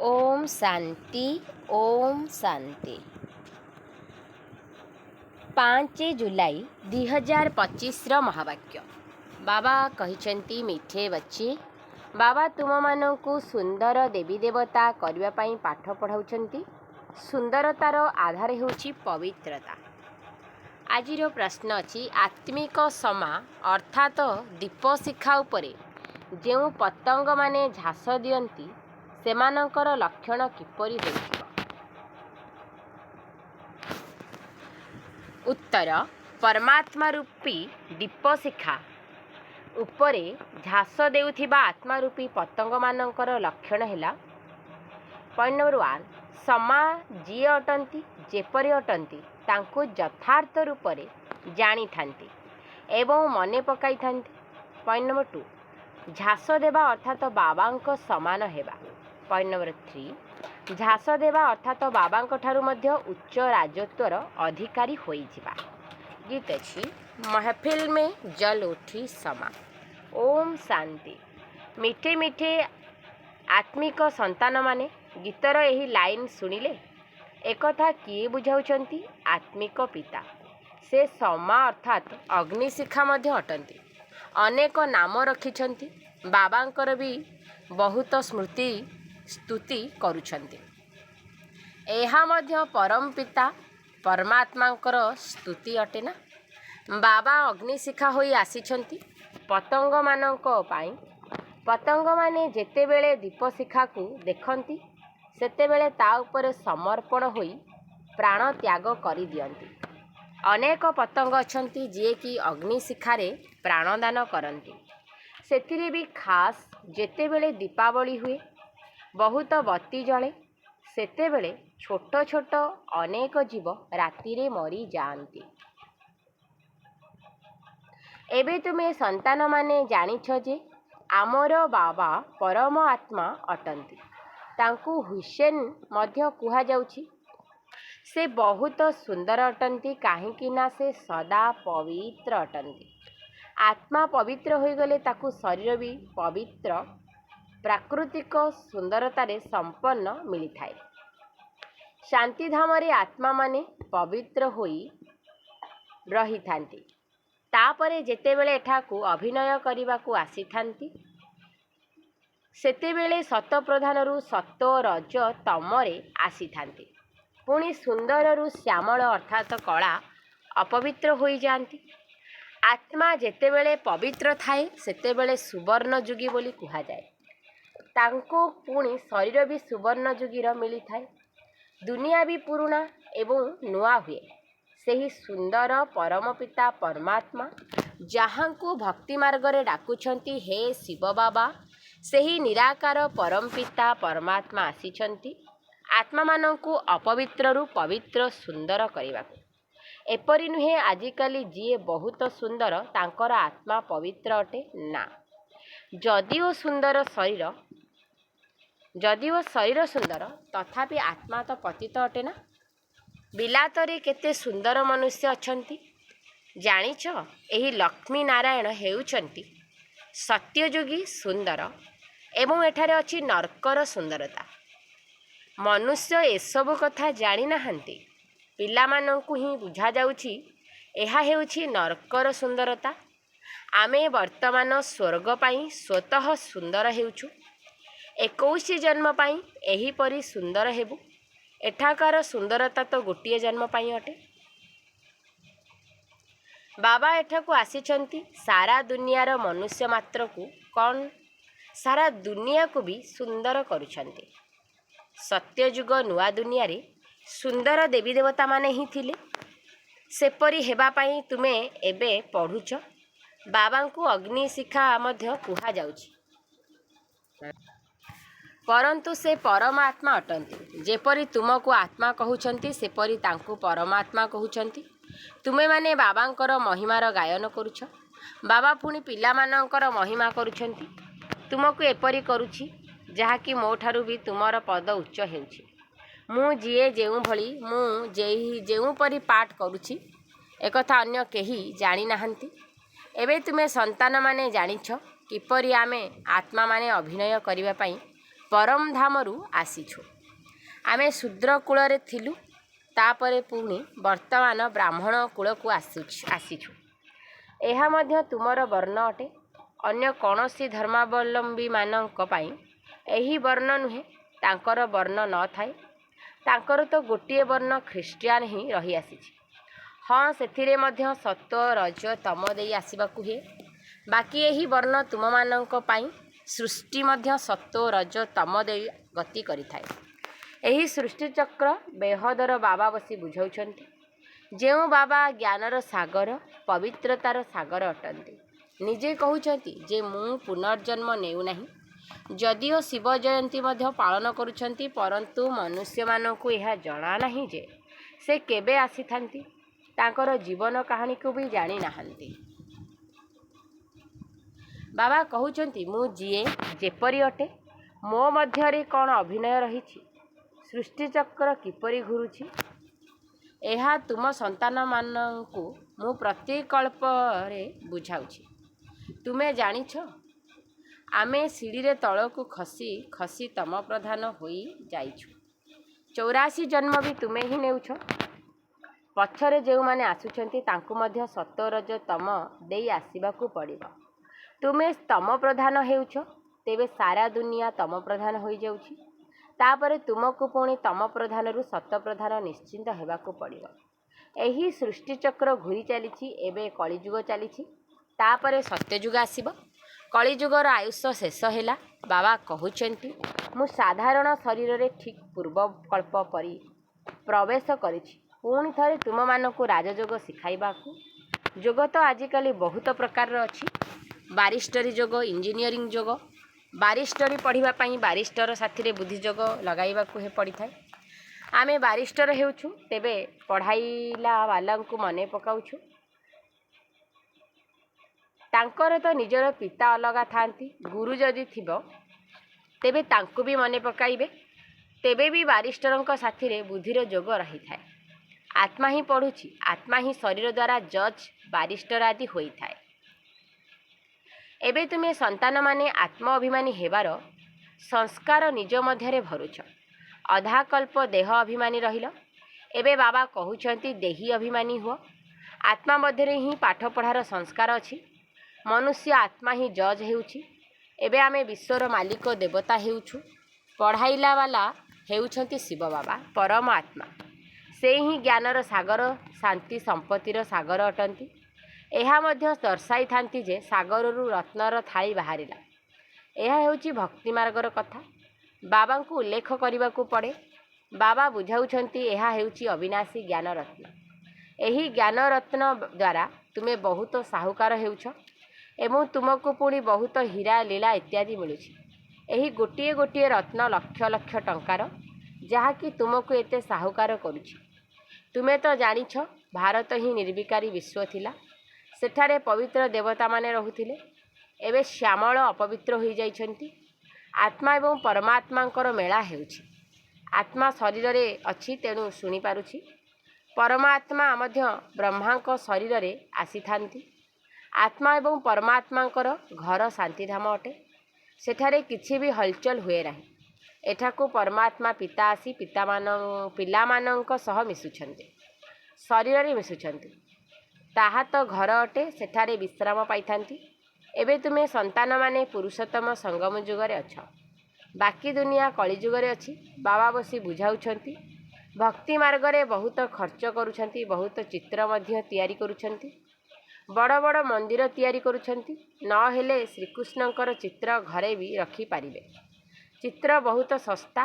ओम शांति ओम शांति। 5 जुलाई 2025 महावाक्य बाबा कहिसेंती मिठे बच्चे बाबा तुम मानकु सुंदर देवी देवता करबा पई पाठ पढ़ाउछंती। सुंदरतार आधार हेउची पवित्रता। आजिर प्रश्न अछि आत्मिक समा अर्थात दीप शिखा उपरे जेउ पतंग माने झास दियंती सेमानंकर लक्षण किपरि होइथिबो। उत्तर परमात्मा रूपी दीप शिखा उपरे झास देउथिबा आत्मा रूपी पतंग मानंकर लक्षण हैला। पॉइंट नंबर 1 समा जी अटंती जेपरि अटंती तांको यथार्थ रूपरे जानी थांती एवं मने पकाई थांती। पॉइंट नंबर 2 झास देवा अर्थात बाबांको समान हेबा। पॉइंट नंबर 3 झास देवा अर्थात बाबांको ठारू मध्य उच्च राजत्वर अधिकारी होई जिबा। गीत अछि महफिल में जल उठी समा। ओम शांति। मिठे मिठे आत्मिक संतान माने गीतर एही लाइन सुनिले एकथा किए बुझाउछंती आत्मिक पिता से समा अर्थात अग्निशिखा मध्य अटंती। अनेक नाम रखिछंती बाबांकर भी बहुत स्मृति स्तुति करुछंती। एहा मध्य परम पिता परमात्मांकर स्तुति अटे ना। बाबा अग्निशिखा होई आसीछंती पतंग मानंको पाई। पतंग माने जेतेबेले दीप शिखा को देखंती सेतेबेले ता उपरे समर्पण होई प्राण त्याग करि दियंती। अनेक पतंग अछंती जे कि अग्निशिखारे प्राणदान करंती। सेतिरे भी खास जेतेबेले दीपावली हुए बहुत बत्ती जले सेतेबेले छोट छोट अनेक जीव रातिरे मरी जाआंती। एबे तुमे संतान माने जानिछ जे आमर बाबा परम आत्मा अटंती। तांकु हुसैन मध्य कुहा जाउछि। से बहुत सुंदर अटंती काहेकि ना से सदा पवित्र अटंती। आत्मा पवित्र होई गले ताकु शरीर भी पवित्र प्राकृतिक सुंदरतारे संपन्न मिली थाए। शांति धामरे आत्मा माने पवित्र होई रही थांती। तापरे जेतेबेले एठाकु अभिनय करिबाकु आसी थांती सेतेबेले सत प्रधानरु सत्व रज तमरे आसी थांती। पुणी सुंदररु श्यामल अर्थात कला अपवित्र होई जांती। आत्मा जेतेबेले पवित्र थाए सेतेबेले सुवर्ण जुगी बोली कुहा जाए। तांको पुणी शरीर भी सुवर्ण जुगीर मिली थाए। दुनिया भी पुराना एवं नुआ हुए। सेही सुंदर परम पिता परमात्मा जहाँकु भक्ति मार्गरे डाकुछंती हे शिव बाबा सेही निराकार परम पिता परमात्मा आसीछंती आत्मा मानंकु अपवित्ररु पवित्र सुंदर करिबाकु। एपरि नुहे आजिकाली जीए बहुत सुंदर तांकर आत्मा पवित्र अटे ना। जदिओ शरीर सुंदर तथापि आत्मा तो पतित अटे ना। बिलातरे केते सुंदर मनुष्य अछंती जानिछ। एही लक्ष्मी नारायण हेउछंती सत्ययोगी सुंदर एवं एठारे अछि नरकर सुंदरता। मनुष्य एसबु कथा जानि नाहंती। पिलामानंकु ही बुझा जाउछि एहा हेउछि नरकर सुंदरता। आमे वर्तमान स्वर्ग पाई स्वतः सुंदर हेउछु। 21 जन्म पाई एही परी सुंदर हेबु। एठाकार सुंदरता तो गोटिए जन्म पाई अटे। बाबा एठाकु आसीछंती सारा दुनियार मनुष्य मात्र को कौन सारा दुनिया को भी सुंदर करुछंती। सत्ययुग नुआ दुनिया रे सुंदर देवी देवता माने ही थिले। सेपरी हेबा पाई तुमे एबे पढ़ुछ। बाबांकु अग्निशिखा मध्य कुहा जाउछि। परंतु से परमात्मा अटंती। जेपरी तुमको आत्मा कहउछंती सेपरी तांकु परमात्मा कहउछंती। तुमे माने बाबांकर महिमार गायन करुछ। बाबा पुणी पिला मानंकर महिमा करुछंती। तुमको एपरी करुछि जहा कि मो ठारू भी तुमर पद उच्च हेउछि। मु जिए जेउ भली मु जेउ परी पाठ करुछि एकथा अन्य केही जानि नाहंती। एबे तुमे संतान माने जानिछ किपरि आमे आत्मा माने अभिनय करिबा पई परम धामरू आसीछु। आमे शूद्र कूଳରେ थिलु, तापरे पुणी वर्तमान ब्राह्मण कूलକୁ आसीछु। ଏହା ମଧ୍ୟ ତୁମର ବର୍ଣ୍ଣ ଅଟେ। ଅନ୍ୟ କୌଣସି ଧର୍ମାବଲମ୍ବୀମାନଙ୍କ ପାଇଁ ଏହି ବର୍ଣ୍ଣ ନୁହେଁ, ତାଙ୍କର ବର୍ଣ୍ଣ ନଥାଏ। ତାଙ୍କର ତ ଗୋଟିଏ ବର୍ଣ୍ଣ ଖ୍ରୀଷ୍ଟିଆନ ହିଁ ରହିଆସିଛି। ହଁ, ସେଥିରେ ମଧ୍ୟ ସତ୍ଵ ରଜ ତମ ଦେଇ ଆସିବାକୁ ହୁଏ। ବାକି ଏହି ବର୍ଣ୍ଣ ତୁମମାନଙ୍କ ପାଇଁ ସୃଷ୍ଟି ମଧ୍ୟ ସତ୍ଵ ରଜ ତମ ଦେଇ ଗତି କରିଥାଏ। ଏହି ସୃଷ୍ଟିଚକ୍ର ବେହଦର ବାବା ବସି ବୁଝାଉଛନ୍ତି। ଯେଉଁ ବାବା ଜ୍ଞାନର ସାଗର, ପବିତ୍ରତାର ସାଗର ଅଟନ୍ତି। ନିଜେ କହୁଛନ୍ତି ଯେ ମୁଁ ପୁନର୍ଜନ୍ମ ନେଉନାହିଁ। ଯଦିଓ ଶିବ ଜୟନ୍ତୀ ମଧ୍ୟ ପାଳନ କରୁଛନ୍ତି, ପରନ୍ତୁ ମନୁଷ୍ୟମାନଙ୍କୁ ଏହା ଜଣା ନାହିଁ ଯେ ସେ କେବେ ଆସିଥାନ୍ତି। ତାଙ୍କର ଜୀବନ କାହାଣୀକୁ ବି ଜାଣିନାହାନ୍ତି। ବାବା କହୁଛନ୍ତି ମୁଁ ଯିଏ ଯେପରି ଅଟେ, ମୋ ମଧ୍ୟରେ କ'ଣ ଅଭିନୟ ରହିଛି? ସୃଷ୍ଟିଚକ୍ର କିପରି ଘୁରୁଛି, ଏହା ତୁମ ସନ୍ତାନମାନଙ୍କୁ ମୁଁ ପ୍ରତି କଳ୍ପରେ ବୁଝାଉଛି। ତୁମେ ଜାଣିଛ, ଆମେ ସିଡ଼ିରେ ତଳକୁ ଖସି ଖସି ତମ ପ୍ରଧାନ ହୋଇ ଯାଇଛୁ। 84 ଜନ୍ମ ବି ତୁମେ ହିଁ ନେଉଛ। ପଛରେ ଯେଉଁମାନେ ଆସୁଛନ୍ତି ତାଙ୍କୁ ମଧ୍ୟ ସତ୍ଵ ରଜ ତମ ଦେଇ ଆସିବାକୁ ପଡ଼ିବ। ତୁମେ ତମ ପ୍ରଧାନ ହେଉଛ, ତେବେ ସାରା ଦୁନିଆ ତମ ପ୍ରଧାନ ହୋଇଯାଉଛି। ତାପରେ ତୁମକୁ ପୁଣି ତମ ପ୍ରଧାନରୁ ସତ ପ୍ରଧାନ ନିଶ୍ଚିନ୍ତ ହେବାକୁ ପଡ଼ିବ। ଏହି ସୃଷ୍ଟିଚକ୍ର ଘୂରି ଚାଲିଛି। ଏବେ କଳିଯୁଗ ଚାଲିଛି, ତାପରେ ସତ୍ୟଯୁଗ ଆସିବ। କଳିଯୁଗର ଆୟୁଷ ଶେଷ ହେଲା। ବାବା କହୁଛନ୍ତି ମୁଁ ସାଧାରଣ ଶରୀରରେ ଠିକ୍ ପୂର୍ବକଳ୍ପ ପରି ପ୍ରବେଶ କରିଛି ପୁଣି ଥରେ ତୁମମାନଙ୍କୁ ରାଜଯୋଗ ଶିଖାଇବାକୁ। ଯୋଗ ତ ଆଜିକାଲି ବହୁତ ପ୍ରକାରର ଅଛି। ବାରିଷ୍ଟରୀ ଯୋଗ, ଇଞ୍ଜିନିୟରିଂ ଯୋଗ। ବାରିଷ୍ଟରୀ ପଢ଼ିବା ପାଇଁ ବାରିଷ୍ଟର ସାଥିରେ ବୁଦ୍ଧିଯୋଗ ଲଗାଇବାକୁ ପଡ଼ିଥାଏ। ଆମେ ବାରିଷ୍ଟର ହେଉଛୁ, ତେବେ ପଢ଼ାଇଲା ବାଲାଙ୍କୁ ମନେ ପକାଉଛୁ। ତାଙ୍କର ତ ନିଜର ପିତା ଅଲଗା ଥାଆନ୍ତି। ଗୁରୁ ଯଦି ଥିବ ତେବେ ତାଙ୍କୁ ବି ମନେ ପକାଇବେ। ତେବେ ବି ବାରିଷ୍ଟରଙ୍କ ସାଥିରେ ବୁଦ୍ଧିର ଯୋଗ ରହିଥାଏ। ଆତ୍ମା ହିଁ ପଢ଼ୁଛି, ଆତ୍ମା ହିଁ ଶରୀର ଦ୍ୱାରା ଜଜ୍, ବାରିଷ୍ଟର ଆଦି ହୋଇଥାଏ। ଏବେ ତୁମେ ସନ୍ତାନମାନେ ଆତ୍ମ ଅଭିମାନୀ ହେବାର ସଂସ୍କାର ନିଜ ମଧ୍ୟରେ ଭରୁଛ। ଅଧାକଳ୍ପ ଦେହ ଅଭିମାନୀ ରହିଲ। ଏବେ ବାବା କହୁଛନ୍ତି ଦେହୀ ଅଭିମାନୀ ହୁଅ। ଆତ୍ମା ମଧ୍ୟରେ ହିଁ ପାଠପଢ଼ାର ସଂସ୍କାର ଅଛି। ମନୁଷ୍ୟ ଆତ୍ମା ହିଁ ଜଜ୍ ହେଉଛି। ଏବେ ଆମେ ବିଶ୍ୱର ମାଲିକ ଦେବତା ହେଉଛୁ। ପଢ଼ାଇଲା ବାଲା ହେଉଛନ୍ତି ଶିବ ବାବା, ପରମ ଆତ୍ମା। ସେ ହିଁ ଜ୍ଞାନର ସାଗର, ଶାନ୍ତି ସମ୍ପତ୍ତିର ସାଗର ଅଟନ୍ତି। ଏହା ମଧ୍ୟ ଦର୍ଶାଇଥାନ୍ତି ଯେ ସାଗରରୁ ରତ୍ନର ଥାଳି ବାହାରିଲା। ଏହା ହେଉଛି ଭକ୍ତି ମାର୍ଗର କଥା। ବାବାଙ୍କୁ ଉଲ୍ଲେଖ କରିବାକୁ ପଡ଼େ। ବାବା ବୁଝାଉଛନ୍ତି ଏହା ହେଉଛି ଅବିନାଶୀ ଜ୍ଞାନରତ୍ନ। ଏହି ଜ୍ଞାନରତ୍ନ ଦ୍ୱାରା ତୁମେ ବହୁତ ସାହୁକାର ହେଉଛ ଏବଂ ତୁମକୁ ପୁଣି ବହୁତ ହୀରା ଲୀଳା ଇତ୍ୟାଦି ମିଳୁଛି। ଏହି ଗୋଟିଏ ଗୋଟିଏ ରତ୍ନ ଲକ୍ଷ ଲକ୍ଷ ଟଙ୍କାର, ଯାହାକି ତୁମକୁ ଏତେ ସାହୁକାର କରୁଛି। ତୁମେ ତ ଜାଣିଛ, ଭାରତ ହିଁ ନିର୍ବିକାରୀ ବିଶ୍ୱ ଥିଲା। ସେଠାରେ ପବିତ୍ର ଦେବତାମାନେ ରହୁଥିଲେ। ଏବେ ଶ୍ୟାମଳ ଅପବିତ୍ର ହୋଇଯାଇଛନ୍ତି। ଆତ୍ମା ଏବଂ ପରମାତ୍ମାଙ୍କର ମେଳା ହେଉଛି। ଆତ୍ମା ଶରୀରରେ ଅଛି, ତେଣୁ ଶୁଣିପାରୁଛି। ପରମାତ୍ମା ମଧ୍ୟ ବ୍ରହ୍ମାଙ୍କ ଶରୀରରେ ଆସିଥାନ୍ତି। ଆତ୍ମା ଏବଂ ପରମାତ୍ମାଙ୍କର ଘର ଶାନ୍ତିଧାମ ଅଟେ। ସେଠାରେ କିଛି ବି ହଲଚଲ ହୁଏ ନାହିଁ। ଏଠାକୁ ପରମାତ୍ମା ପିତା ଆସି ପିଲାମାନଙ୍କ ସହ ମିଶୁଛନ୍ତି, ଶରୀରରେ ମିଶୁଛନ୍ତି। ତାହା ତ ଘର ଅଟେ, ସେଠାରେ ବିଶ୍ରାମ ପାଇଥାନ୍ତି। ଏବେ ତୁମେ ସନ୍ତାନମାନେ ପୁରୁଷୋତ୍ତମ ସଙ୍ଗମ ଯୁଗରେ ଅଛ। ବାକି ଦୁନିଆ କଳିଯୁଗରେ ଅଛି। ବାବା ବସି ବୁଝାଉଛନ୍ତି। ଭକ୍ତି ମାର୍ଗରେ ବହୁତ ଖର୍ଚ୍ଚ କରୁଛନ୍ତି, ବହୁତ ଚିତ୍ର ମଧ୍ୟ ତିଆରି କରୁଛନ୍ତି। ବଡ଼ ବଡ଼ ମନ୍ଦିର ତିଆରି କରୁଛନ୍ତି। ନହେଲେ ଶ୍ରୀକୃଷ୍ଣଙ୍କର ଚିତ୍ର ଘରେ ବି ରଖିପାରିବେ। ଚିତ୍ର ବହୁତ ଶସ୍ତା।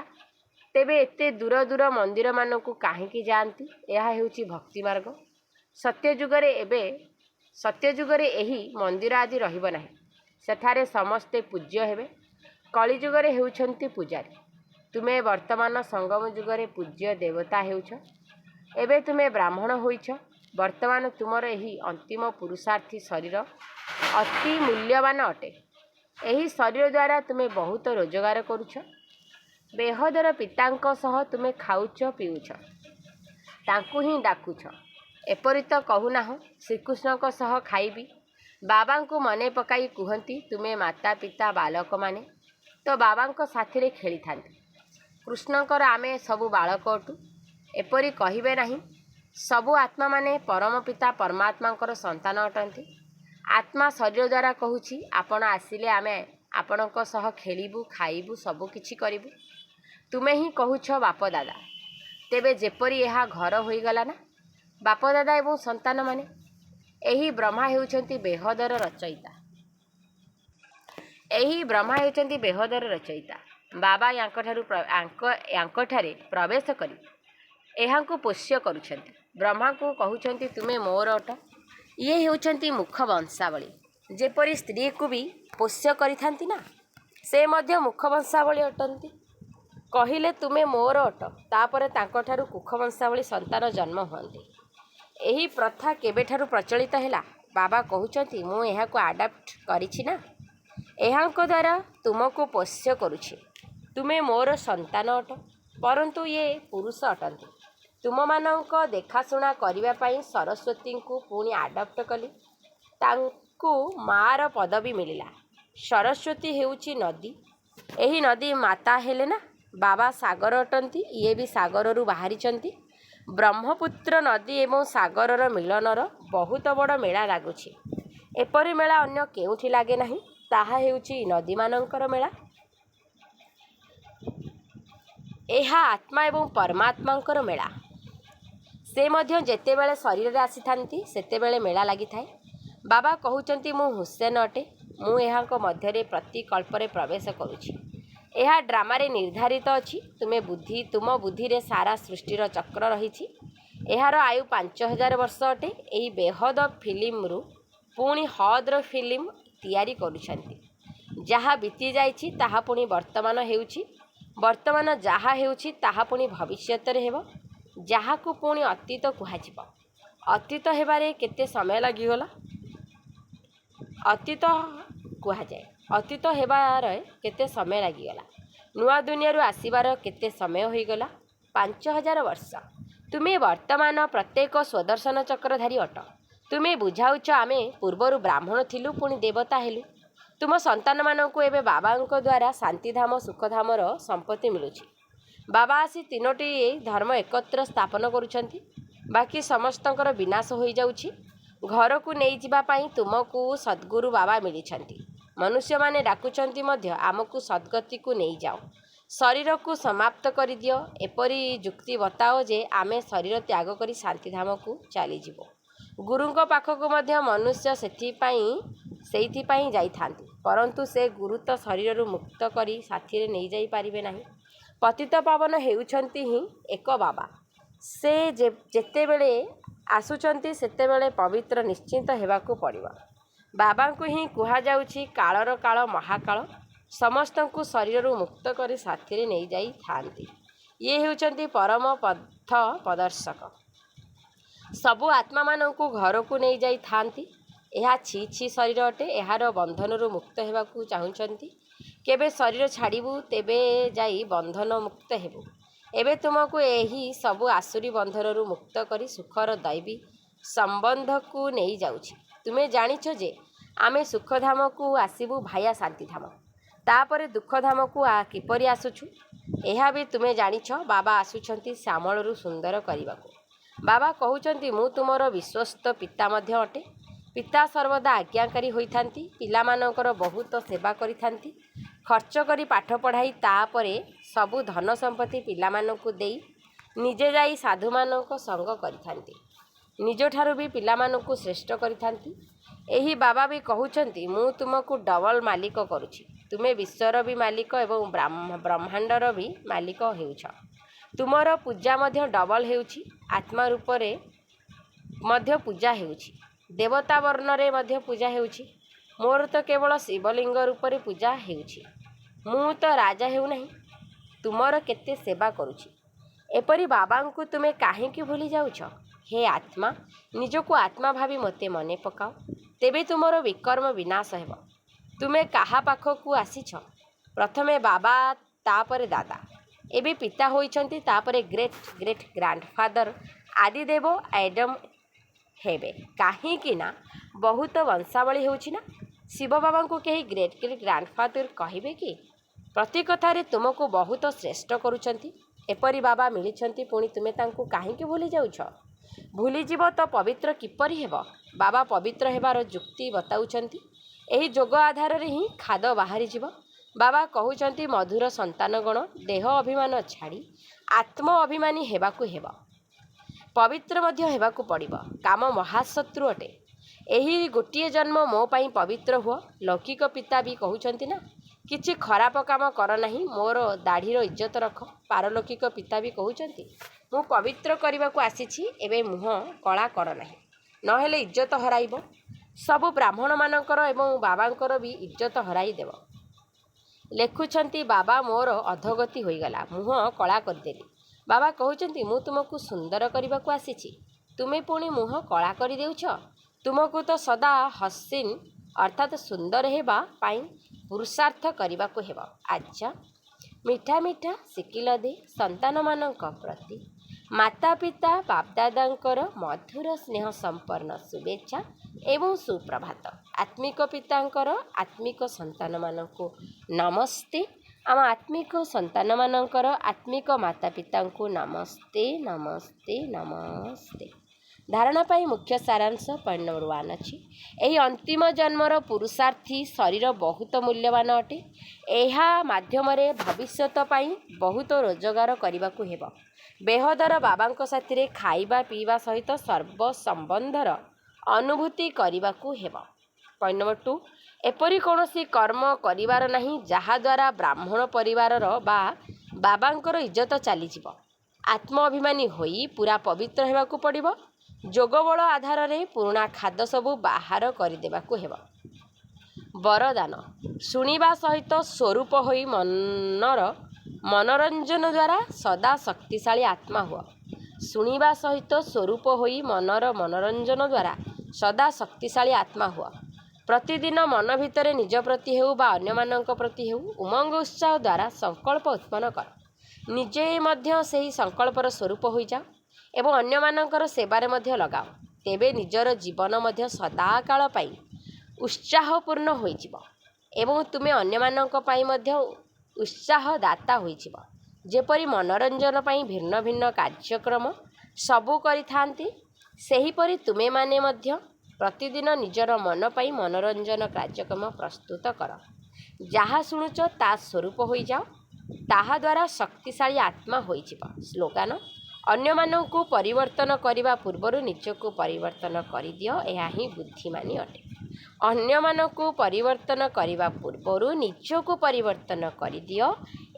ତେବେ ଏତେ ଦୂର ଦୂର ମନ୍ଦିରମାନଙ୍କୁ କାହିଁକି ଯାଆନ୍ତି? ଏହା ହେଉଛି ଭକ୍ତି ମାର୍ଗ। ସତ୍ୟଯୁଗରେ ଏହି ମନ୍ଦିର ଆଦି ରହିବ ନାହିଁ। ସେଠାରେ ସମସ୍ତେ ପୂଜ୍ୟ ହେବେ। କଳିଯୁଗରେ ହେଉଛନ୍ତି ପୂଜାରୀ। ତୁମେ ବର୍ତ୍ତମାନ ସଙ୍ଗମ ଯୁଗରେ ପୂଜ୍ୟ ଦେବତା ହେଉଛ। ଏବେ ତୁମେ ବ୍ରାହ୍ମଣ ହୋଇଛ। ବର୍ତ୍ତମାନ ତୁମର ଏହି ଅନ୍ତିମ ପୁରୁଷାର୍ଥୀ ଶରୀର ଅତି ମୂଲ୍ୟବାନ ଅଟେ। ଏହି ଶରୀର ଦ୍ୱାରା ତୁମେ ବହୁତ ରୋଜଗାର କରୁଛ। ବେହଦର ପିତାଙ୍କ ସହ ତୁମେ ଖାଉଛ, ପିଉଛ, ତାଙ୍କୁ ହିଁ ଡାକୁଛ। ଏପରି ତ କହୁନାହଁ ଶ୍ରୀକୃଷ୍ଣଙ୍କ ସହ ଖାଇବି। ବାବାଙ୍କୁ ମନେ ପକାଇ କୁହନ୍ତି ତୁମେ ମାତା ପିତା ବାଲକମାନେ, ତ ବାବାଙ୍କ ସାଥିରେ ଖେଳିଥାନ୍ତି। କୃଷ୍ଣଙ୍କର ଆମେ ସବୁ ବାଳକ ଅଟୁ ଏପରି କହିବେ ନାହିଁ। ସବୁ ଆତ୍ମାମାନେ ପରମ ପିତା ପରମାତ୍ମାଙ୍କର ସନ୍ତାନ ଅଟନ୍ତି। ଆତ୍ମା ଶରୀର ଦ୍ୱାରା କହୁଛି, ଆପଣ ଆସିଲେ ଆମେ ଆପଣଙ୍କ ସହ ଖେଳିବୁ, ଖାଇବୁ, ସବୁ କିଛି କରିବୁ। ତୁମେ ହିଁ କହୁଛ ବାପଦାଦା। ତେବେ ଯେପରି ଏହା ଘର ହୋଇଗଲା ନା, ବାପଦାଦା ଏବଂ ସନ୍ତାନମାନେ। ଏହି ବ୍ରହ୍ମା ହେଉଛନ୍ତି ବେହଦର ରଚୟିତା। ବାବା ୟାଙ୍କଠାରେ ପ୍ରବେଶ କରି ଏହାଙ୍କୁ ପୋଷ୍ୟ କରୁଛନ୍ତି। ବ୍ରହ୍ମାଙ୍କୁ କହୁଛନ୍ତି, ତୁମେ ମୋର ଅଟ। ଇଏ ହେଉଛନ୍ତି ମୁଖ ବଂଶାବଳୀ। ଯେପରି ସ୍ତ୍ରୀକୁ ବି ପୋଷ୍ୟ କରିଥାନ୍ତି ନା, ସେ ମଧ୍ୟ ମୁଖ ବଂଶାବଳୀ ଅଟନ୍ତି। କହିଲେ ତୁମେ ମୋର ଅଟ, ତାପରେ ତାଙ୍କଠାରୁ କୁଖ ବଂଶାବଳୀ ସନ୍ତାନ ଜନ୍ମ ହୁଅନ୍ତି। ଏହି ପ୍ରଥା କେବେଠାରୁ ପ୍ରଚଳିତ ହେଲା? ବାବା କହୁଛନ୍ତି, ମୁଁ ଏହାକୁ ଆଡାପ୍ଟ କରିଛି ନା, ଏହାଙ୍କ ଦ୍ୱାରା ତୁମକୁ ପୋଷ୍ୟ କରୁଛି। ତୁମେ ମୋର ସନ୍ତାନ ଅଟ। ପରନ୍ତୁ ଇଏ ପୁରୁଷ ଅଟନ୍ତି। ତୁମମାନଙ୍କ ଦେଖାଶୁଣା କରିବା ପାଇଁ ସରସ୍ୱତୀଙ୍କୁ ପୁଣି ଆଡପ୍ଟ କଲି। ତାଙ୍କୁ ମାଆର ପଦବୀ ମିଳିଲା। ସରସ୍ୱତୀ ହେଉଛି ନଦୀ। ଏହି ନଦୀ ମାତା ହେଲେ ନା। ବାବା ସାଗର ଅଟନ୍ତି। ଇଏ ବି ସାଗରରୁ ବାହାରିଛନ୍ତି। ବ୍ରହ୍ମପୁତ୍ର ନଦୀ ଏବଂ ସାଗରର ମିଳନର ବହୁତ ବଡ଼ ମେଳା ଲାଗୁଛି। ଏପରି ମେଳା ଅନ୍ୟ କେଉଁଠି ଲାଗେ ନାହିଁ। ତାହା ହେଉଛି ନଦୀମାନଙ୍କର ମେଳା। ଏହା ଆତ୍ମା ଏବଂ ପରମାତ୍ମାଙ୍କର ମେଳା। ସେ ମଧ୍ୟ ଯେତେବେଳେ ଶରୀରରେ ଆସିଥାନ୍ତି ସେତେବେଳେ ମେଳା ଲାଗିଥାଏ। ବାବା କହୁଛନ୍ତି, ମୁଁ ହୁସେନ ଅଟେ। ମୁଁ ଏହାଙ୍କ ମଧ୍ୟରେ ପ୍ରତି କଳ୍ପରେ ପ୍ରବେଶ କରୁଛି। ଏହା ଡ୍ରାମାରେ ନିର୍ଦ୍ଧାରିତ ଅଛି। ତୁମ ବୁଦ୍ଧିରେ ସାରା ସୃଷ୍ଟିର ଚକ୍ର ରହିଛି। ଏହାର ଆୟୁ 5000 ବର୍ଷ ଅଟେ। ଏହି ବେହଦ ଫିଲ୍ମରୁ ପୁଣି ହଦ୍ର ଫିଲ୍ମ ତିଆରି କରୁଛନ୍ତି। ଯାହା ବିତିଯାଇଛି ତାହା ପୁଣି ବର୍ତ୍ତମାନ ହେଉଛି। ବର୍ତ୍ତମାନ ଯାହା ହେଉଛି ତାହା ପୁଣି ଭବିଷ୍ୟତରେ ହେବ, ଯାହାକୁ ପୁଣି ଅତୀତ କୁହାଯିବ। ଅତୀତ ହେବାରେ କେତେ ସମୟ ଲାଗିଗଲା? ଅତୀତ ହେବାରେ କେତେ ସମୟ ଲାଗିଗଲା? ନୂଆ ଦୁନିଆରୁ ଆସିବାର କେତେ ସମୟ ହୋଇଗଲା? 5000 ବର୍ଷ। ତୁମେ ବର୍ତ୍ତମାନ ପ୍ରତ୍ୟେକ ସ୍ୱଦର୍ଶନ ଚକ୍ରଧାରୀ ଅଟ। ତୁମେ ବୁଝାଉଛ, ଆମେ ପୂର୍ବରୁ ବ୍ରାହ୍ମଣ ଥିଲୁ, ପୁଣି ଦେବତା ହେଲୁ। ତୁମ ସନ୍ତାନମାନଙ୍କୁ ଏବେ ବାବାଙ୍କ ଦ୍ୱାରା ଶାନ୍ତିଧାମ ସୁଖଧାମର ସମ୍ପତ୍ତି ମିଳୁଛି। ବାବା ଆସି 3ଟି ଧର୍ମ ଏକତ୍ର ସ୍ଥାପନ କରୁଛନ୍ତି। ବାକି ସମସ୍ତଙ୍କର ବିନାଶ ହୋଇଯାଉଛି। ଘରକୁ ନେଇଯିବା ପାଇଁ ତୁମକୁ ସଦ୍ଗୁରୁ ବାବା ମିଳିଛନ୍ତି। ମନୁଷ୍ୟମାନେ ଡାକୁଛନ୍ତି ମଧ୍ୟ, ଆମକୁ ସଦ୍ଗତିକୁ ନେଇଯାଅ, ଶରୀରକୁ ସମାପ୍ତ କରିଦିଅ। ଏପରି ଯୁକ୍ତି ବତାଅ ଯେ ଆମେ ଶରୀର ତ୍ୟାଗ କରି ଶାନ୍ତିଧାମକୁ ଚାଲିଯିବୁ। ଗୁରୁଙ୍କ ପାଖକୁ ମଧ୍ୟ ମନୁଷ୍ୟ ସେଇଥିପାଇଁ ଯାଇଥାନ୍ତି। ପରନ୍ତୁ ସେ ଗୁରୁ ତ ଶରୀରରୁ ମୁକ୍ତ କରି ସାଥିରେ ନେଇଯାଇ ପାରିବେ ନାହିଁ। ପତିତପାବନ ହେଉଛନ୍ତି ହିଁ ଏକ ବାବା। ସେ ଯେତେବେଳେ ଆସୁଛନ୍ତି ସେତେବେଳେ ପବିତ୍ର ନିଶ୍ଚିନ୍ତ ହେବାକୁ ପଡ଼ିବ। ବାବାଙ୍କୁ ହିଁ କୁହାଯାଉଛି କାଳର କାଳ ମହାକାଳ। ସମସ୍ତଙ୍କୁ ଶରୀରରୁ ମୁକ୍ତ କରି ସାଥିରେ ନେଇଯାଇଥାନ୍ତି। ଇଏ ହେଉଛନ୍ତି ପରମ ପଥ ପ୍ରଦର୍ଶକ। ସବୁ ଆତ୍ମାମାନଙ୍କୁ ଘରକୁ ନେଇଯାଇଥାନ୍ତି। ଏହା ଛି ଶରୀର ଅଟେ। ଏହାର ବନ୍ଧନରୁ ମୁକ୍ତ ହେବାକୁ ଚାହୁଁଛନ୍ତି। କେବେ ଶରୀର ଛାଡ଼ିବୁ, ତେବେ ଯାଇ ବନ୍ଧନ ମୁକ୍ତ ହେବୁ। ଏବେ ତୁମକୁ ଏହି ସବୁ ଆସୁରୀ ବନ୍ଧନରୁ ମୁକ୍ତ କରି ସୁଖର ଦୈବୀ ସମ୍ବନ୍ଧକୁ ନେଇଯାଉଛି। ତୁମେ ଜାଣିଛ ଯେ ଆମେ ସୁଖଧାମକୁ ଆସିବୁ ଭାୟା ଶାନ୍ତିଧାମ। ତାପରେ ଦୁଃଖଧାମକୁ କିପରି ଆସୁଛୁ, ଏହା ବି ତୁମେ ଜାଣିଛ। ବାବା ଆସୁଛନ୍ତି ଶ୍ୟାମଳରୁ ସୁନ୍ଦର କରିବାକୁ। ବାବା କହୁଛନ୍ତି, ମୁଁ ତୁମର ବିଶ୍ୱସ୍ତ ପିତା ମଧ୍ୟ ଅଟେ। ପିତା ସର୍ବଦା ଆଜ୍ଞାକାରୀ ହୋଇଥାନ୍ତି। ପିଲାମାନଙ୍କର ବହୁତ ସେବା କରିଥାନ୍ତି। ଖର୍ଚ୍ଚ କରି ପାଠ ପଢ଼ାଇ ତାପରେ ସବୁ ଧନ ସମ୍ପତ୍ତି ପିଲାମାନଙ୍କୁ ଦେଇ ନିଜେ ଯାଇ ସାଧୁମାନଙ୍କ ସଙ୍ଗ କରିଥାନ୍ତି। ନିଜଠାରୁ ବି ପିଲାମାନଙ୍କୁ ଶ୍ରେଷ୍ଠ କରିଥାନ୍ତି। ଏହି ବାବା ବି କହୁଛନ୍ତି, ମୁଁ ତୁମକୁ ଡବଲ ମାଲିକ କରୁଛି। ତୁମେ ବିଶ୍ୱର ବି ମାଲିକ ଏବଂ ବ୍ରହ୍ମାଣ୍ଡର ବି ମାଲିକ ହେଉଛ। ତୁମର ପୂଜା ମଧ୍ୟ ଡବଲ ହେଉଛି। ଆତ୍ମା ରୂପରେ ମଧ୍ୟ ପୂଜା ହେଉଛି। ଦେବତା ବର୍ଣ୍ଣରେ ମଧ୍ୟ ପୂଜା ହେଉଛି। ମୋର ତ କେବଳ ଶିବଲିଙ୍ଗ ରୂପରେ ପୂଜା ହେଉଛି। ମୁଁ ତ ରାଜା ହେଉନାହିଁ। ତୁମର କେତେ ସେବା କରୁଛି। ଏପରି ବାବାଙ୍କୁ ତୁମେ କାହିଁକି ଭୁଲି ଯାଉଛ? ହେ ଆତ୍ମା, ନିଜକୁ ଆତ୍ମା ଭାବି ମୋତେ ମନେ ପକାଅ। ତେବେ ତୁମର ବିକର୍ମ ବିନାଶ ହେବ। ତୁମେ କାହା ପାଖକୁ ଆସିଛ? ପ୍ରଥମେ ବାବା, ତାପରେ ଦାଦା, ଏବେ ପିତା ହୋଇଛନ୍ତି, ତାପରେ ଗ୍ରେଟ୍ ଗ୍ରେଟ୍ ଗ୍ରାଣ୍ଡଫାଦର ଆଦିଦେବ ଆଡମ ହେବେ। କାହିଁକି ନା ବହୁତ ବଂଶାବଳୀ ହେଉଛି ନା। ଶିବ ବାବାଙ୍କୁ କେହି ଗ୍ରେଟ୍ ଗ୍ରେଟ୍ ଗ୍ରାଣ୍ଡଫାଦର କହିବେ କି? प्रति कथारे तुमको बहुत श्रेष्ठ करुछंती एपरी बाबा मिलिछंती पुणी तुमे तांको काहींकी भूली जाउछ भूलीजीव तो पवित्र किपरि हेब बाबा पवित्र हेबार जुक्ति बताउछंती एही जोग आधार रे ही खाद बाहरी जीव बाबा कहउछंती मधुर संतानगण देह अभिमान छाड़ी आत्म अभिमानी हेबाकू हेब पवित्र मध्य हेबाकू पड़िब काम महाशत्रु अटे एही गोटिए जन्म मो पाई पवित्र हुआ लौकिक पिता भी कहउछंती ना किछि खराब काम कर नाही मोर दाढ़ीर इज्जत रख पारलौकिक पिता भी कहउछंती मु पवित्र करने को आसी एवं मुह कला कर नाही नहेले इज्जत हराइब सबु ब्राह्मण मानकर एवं बाबांकर भी इज्जत हराई देव लेखुछंती बाबा मोर अधोगति होईगला मुह कला करदेली बाबा कहउछंती मु तुमको सुंदर करने को आसी तुमे पुणी मुह कला कर देउछ तुमको तो सदा हसीन अर्थात सुंदर हेबा पाई पुरुषार्थ करने को हेब अच्छा मिठा मिठा शिकिल दे संतान मानक प्रति माता पिता बापदादांकर मधुर स्नेह संपन्न शुभेच्छा एवं सुप्रभात आत्मिक पितांकर आत्मिक संतान मानक नमस्ते आम आत्मिक संतान मानकर आत्मिक माता पिता नमस्ते नमस्ते नमस्ते धारणा पाई मुख्य सारांश पॉइंट नंबर 1 अच्छी यही अंतिम जन्मर पुरुषार्थी शरीर बहुत मूल्यवान अटे एहा माध्यम भविष्यत पाई बहुत रोजगार करने को हेब बेहदर बाबांक साथी खाइबा पीवा सहित सर्व संबंधर अनुभूति करने को हेब पॉइंट नंबर 2 एपरी कौनसी कर्म करिवार नहीं जहा द्वारा ब्राह्मण परिवारर बा बाबांकर इज्जत चलीजिव आत्म अभिमानी होई पूरा पवित्र हेबाकू पड़िब जोगबल आधार रे पुराणा खाद्य सबू बाहर करदेबाकू हेब वरदान शुणिबा सहित स्वरूप होई मनर मनोरंजन द्वारा सदा शक्तिशाली आत्मा हुआ शुणिबा सहित स्वरूप होई मनर मनोरंजन द्वारा सदा शक्तिशाली आत्मा हुआ प्रतिदिन मन भितर निज प्रति हेउ बा अन्य मानक प्रति हेउ उमंग उत्साह द्वारा संकल्प उत्पन्न कर निजे मध्य सेही संकल्पर स्वरूप होई जाओ एवं अन्य मानकर सेवारे मध्य लगाओ तेबे निजर जीवन मध्य सदाकाल पाई उत्साहपूर्ण होइजिव एवं तुमे अन्य मानक पाई मध्य उत्साहदाता होइजिव जेपरि मनोरंजन पाई भिन्न भिन्न कार्यक्रम सबू करिथांती सेहीपरि तुमे माने मध्य प्रतिदिन निजर मन पाई मनोरंजन कार्यक्रम प्रस्तुत कर जहाँ शुणुच ता स्वरूप होई जाओ ताहा द्वारा शक्तिशाली आत्मा होइजिव स्लोगान अन्य मानकु परिवर्तन करने पूर्वर निजको परिवर्तन करिदियो यह ही बुद्धिमानी अटे अन्य मानकु परिवर्तन करने पूर्वर निजको परिवर्तन करिदियो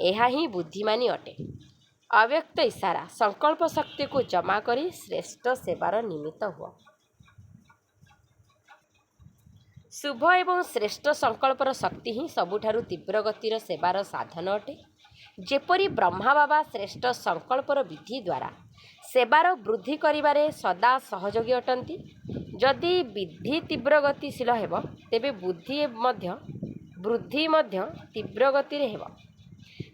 यह ही बुद्धिमानी अटे अव्यक्त इशारा संकल्प शक्ति को जमा करी श्रेष्ठ सेवार निमित्त हुआ शुभ एवं श्रेष्ठ संकल्पर शक्ति ही सबुठारु तीव्र गतिर सेवार साधन अटे जेपरी ब्रह्मा बाबा श्रेष्ठ संकल्पर विधि द्वारा सेवार वृद्धि करिबारे सदा सहयोगी अटंती जदि विधि तीव्र गतिशील हेब तेबे बुद्धि वृद्धि तीव्र गति हेब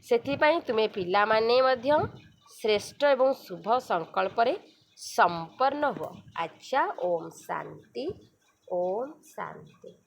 सेथिपाई तुमे पिला माने मध्य श्रेष्ठ एवं शुभ संकल्परे संपन्न हुआ अच्छा ओम शांति ओम शांति।